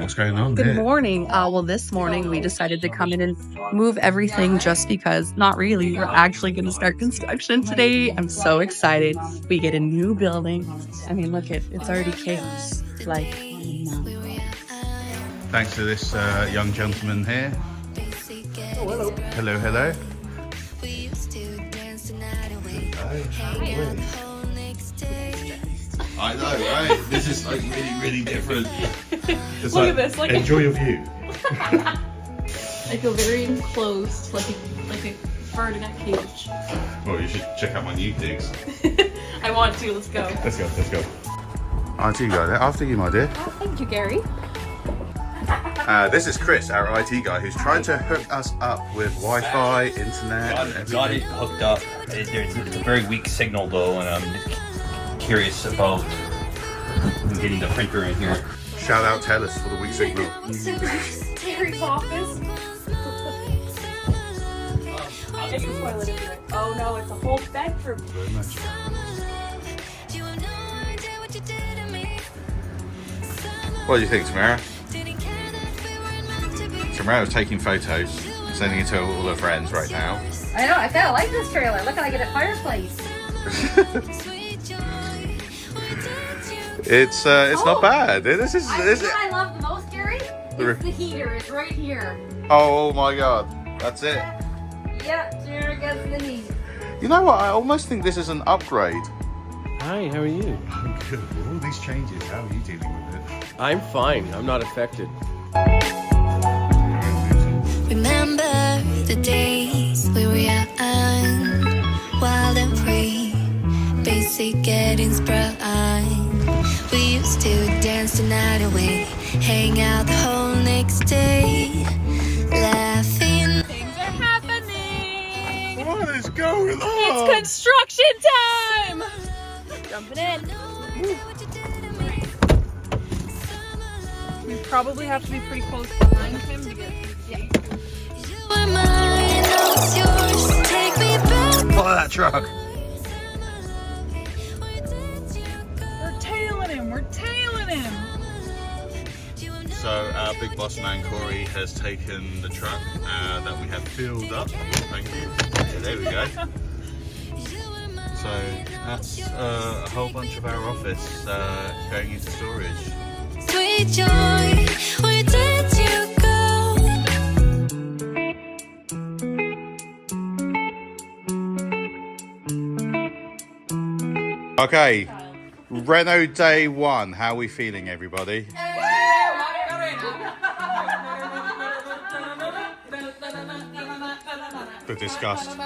what's going on Good here? morning. Well, this morning we decided to come in and move everything just because, not really, we're actually going to start construction today. I'm so excited. We get a new building. I mean, look, it's already chaos. Like, Thanks to this young gentleman here. Oh, hello. Hello, hello. I know, right? This is like really, really different. It's look at this. Like, enjoy your view. I feel very enclosed, like a bird in a cage. Well, you should check out my new digs. I want to. Let's go. Let's go, let's go. IT guy, after you, my dear. Oh, thank you, Gary. This is Chris, our IT guy, who's trying to hook us up with Wi-Fi, internet, and everything. Got it hooked up. It's a very weak signal though, and I'm curious about getting the printer in here. Shout out Telus for the weak signal. Terry's office. It's the toilet, isn't it? Oh no, it's a whole bedroom. Very much. What do you think, Tamara? Tamara was taking photos, sending it to all her friends right now. I know, I kind of like this trailer. Look, I get a fireplace. It's not bad. This is. What I love the most, Gary? It's the heater. It's right here. Oh my god, that's it. Yep, Jared gets the heat. You know what? I almost think this is an upgrade. Hi, how are you? I'm good. With all these changes, how are you dealing with it? I'm fine. I'm not affected. Remember the days we were young, wild and free, basic getting sprung. We used to dance the night away, hang out the whole next day, laughing. Things are happening. What is going on? It's construction time. Jumping in. We probably have to be pretty close behind him to get. Yeah. Follow that truck. We're tailing him. We're tailing him. So our big boss man Corey has taken the truck that we have filled up. Thank you. So there we go. So that's a whole bunch of our office going into storage. Sweet joy, where did you go? Okay, Reno day one. How are we feeling, everybody? The disgust.